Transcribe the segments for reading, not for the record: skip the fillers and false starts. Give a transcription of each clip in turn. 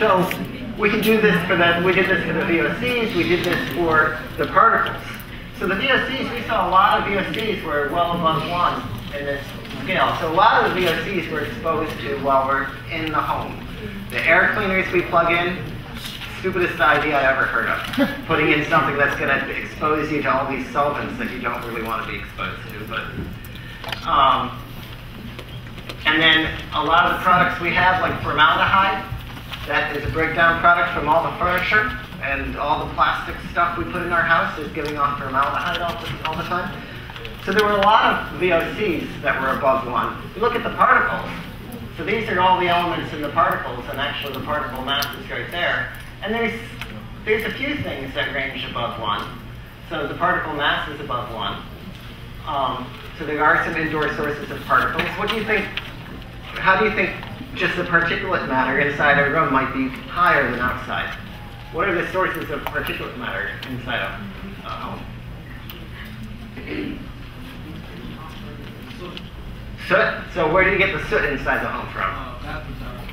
So we can do this for the, we did this for the VOCs, we did this for the particles. So the VOCs, we saw a lot of VOCs were well above 1 in this scale. So a lot of the VOCs we're exposed to while we're in the home. The air cleaners we plug in, stupidest idea I ever heard of. Putting in something that's going to expose you to all these solvents that you don't really want to be exposed to. But, and then a lot of the products we have, like formaldehyde, that is a breakdown product from all the furniture and all the plastic stuff we put in our house is giving off formaldehyde all the time. So there were a lot of VOCs that were above 1. You look at the particles. So these are all the elements in the particles, and actually the particle mass is right there. And there's a few things that range above 1. So the particle mass is above 1. So there are some indoor sources of particles. What do you think, how do you think just the particulate matter inside a room might be higher than outside? What are the sources of particulate matter inside a home? Soot? So where do you get the soot inside the home from? Bathroom tiles.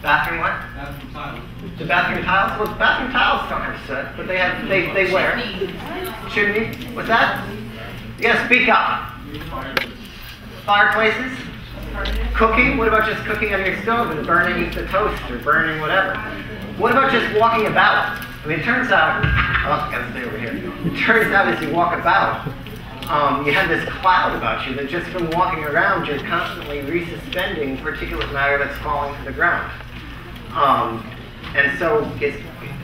Bathroom what? Bathroom tiles. The bathroom tiles? Well, bathroom tiles don't have soot, but they wear. Chimney? What's that? You gotta speak up. Fireplaces? Cooking? What about just cooking on your stove and burning the toast or burning whatever? What about just walking about? I mean, it turns out, oh, I gotta stay over here. It turns out as you walk about, you have this cloud about you that just from walking around, you're constantly resuspending particulate matter that's falling to the ground. And so it's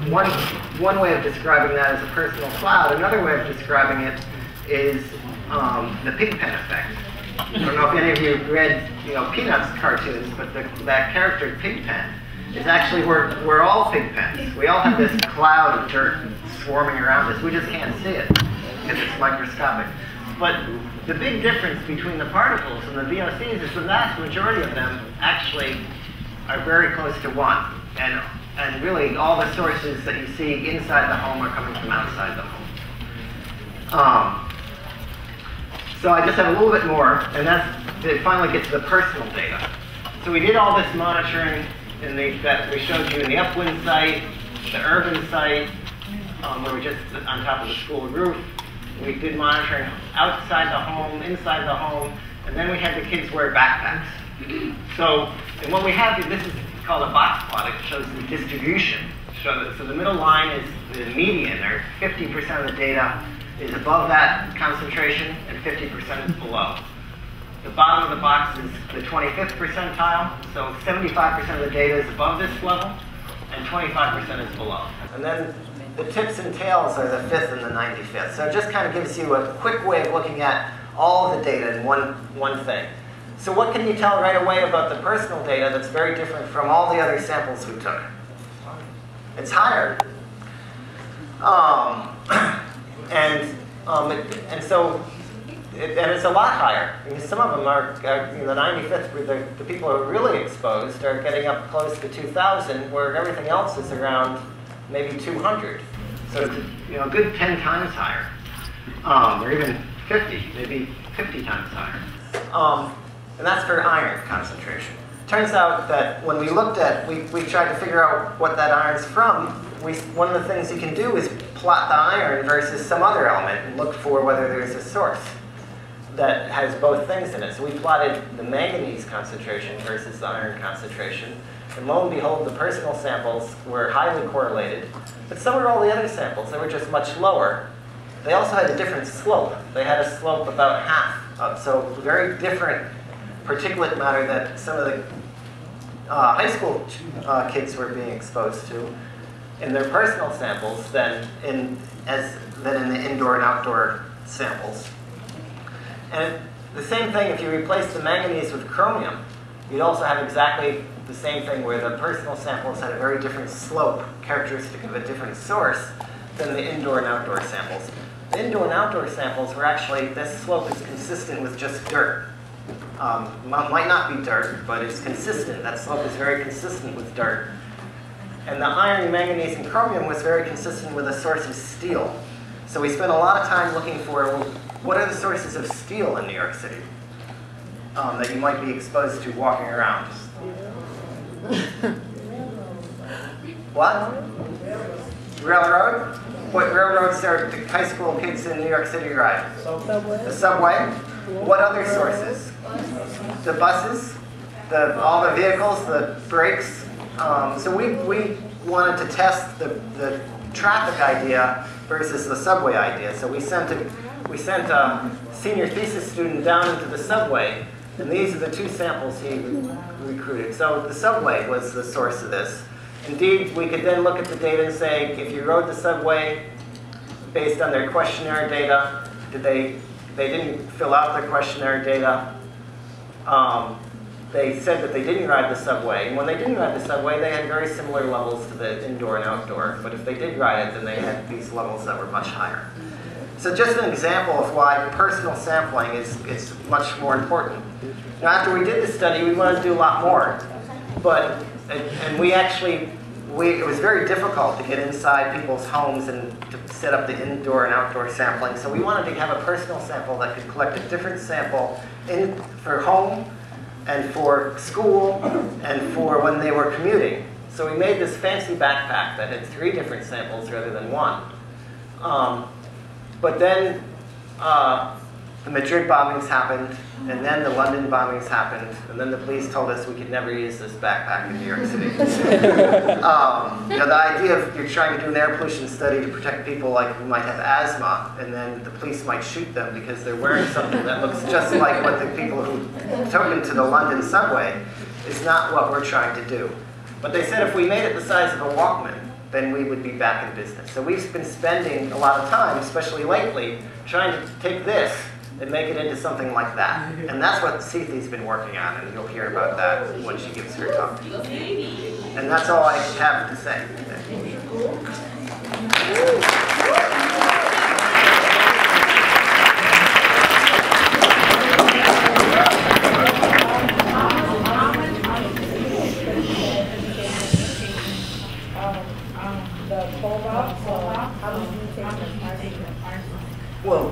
one way of describing that is a personal cloud. Another way of describing it is the Pigpen effect. I don't know if any of you read, Peanuts cartoons, but that character Pigpen is actually we're all Pigpens. We all have this cloud of dirt swarming around us. We just can't see it because it's microscopic. But the big difference between the particles and the VOCs is the vast majority of them actually are very close to 1. And really all the sources that you see inside the home are coming from outside the home. So I just have a little bit more, and that's to finally get to the personal data. So we did all this monitoring that we showed you in the upland site, the urban site, where we're just on top of the school roof. We did monitoring outside the home, inside the home, and then we had the kids wear backpacks. So, and what we have is, this is called a box plot. It shows the distribution. So the middle line is the median, or 50% of the data is above that concentration, and 50% is below. The bottom of the box is the 25th percentile, so 75% of the data is above this level, and 25% is below. And then the tips and tails are the 5th and the 95th. So it just kind of gives you a quick way of looking at all of the data in one thing. So what can you tell right away about the personal data that's very different from all the other samples we took? It's higher. And it's a lot higher. I mean, some of them are, the 95th, the people who are really exposed are getting up close to 2,000, where everything else is around maybe 200. So it's a good 10 times higher, or even 50, maybe 50 times higher. And that's for iron concentration. Turns out that when we looked at, we tried to figure out what that iron's from. One of the things you can do is plot the iron versus some other element and look for whether there's a source that has both things in it. So we plotted the manganese concentration versus the iron concentration. And lo and behold, the personal samples were highly correlated. But so were all the other samples. They were just much lower. They also had a different slope. They had a slope about half up. So very different particulate matter that some of the high school kids were being exposed to in their personal samples than in the indoor and outdoor samples. And the same thing, if you replace the manganese with chromium, you'd also have exactly the same thing where the personal samples had a very different slope, characteristic of a different source, than the indoor and outdoor samples. The indoor and outdoor samples were actually, this slope is consistent with just dirt. Might not be dirt, but it's consistent. That slope is very consistent with dirt. And the iron, manganese, and chromium was very consistent with a source of steel. So we spent a lot of time looking for, well, what are the sources of steel in New York City that you might be exposed to walking around? What? Railroad? What railroads are the high school kids in New York City ride? Subway. The subway? What other sources? The buses? All the vehicles, the brakes? So we wanted to test the traffic idea versus the subway idea. So we sent a senior thesis student down into the subway, and these are the two samples he recruited. So the subway was the source of this. Indeed, we could then look at the data and say, if you rode the subway based on their questionnaire data, they didn't fill out their questionnaire data. They said that they didn't ride the subway. And when they didn't ride the subway, they had very similar levels to the indoor and outdoor. But if they did ride it, then they had these levels that were much higher. So just an example of why personal sampling is much more important. Now, after we did the study, we wanted to do a lot more. But, and we actually, it was very difficult to get inside people's homes and to set up the indoor and outdoor sampling. So we wanted to have a personal sample that could collect a different sample for home, and for school, and for when they were commuting. So we made this fancy backpack that had 3 different samples rather than 1. But then the Madrid bombings happened, and then the London bombings happened, and then the police told us we could never use this backpack in New York City. The idea of you're trying to do an air pollution study to protect people like who might have asthma, and then the police might shoot them because they're wearing something that looks just like what the people who took them to the London subway, is not what we're trying to do. But they said if we made it the size of a Walkman, then we would be back in business. So we've been spending a lot of time, especially lately, trying to take this and make it into something like that. And that's what Seethy's been working on, and you'll hear about that when she gives her talk. And that's all I have to say. Well,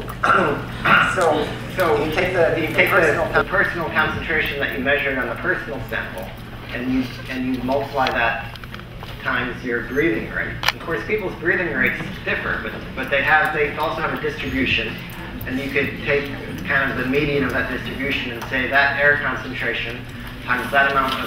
so you take the personal concentration that you measured on the personal sample, and you multiply that times your breathing rate. Of course, people's breathing rates differ, but they also have a distribution, and you could take kind of the median of that distribution and say that air concentration times that amount of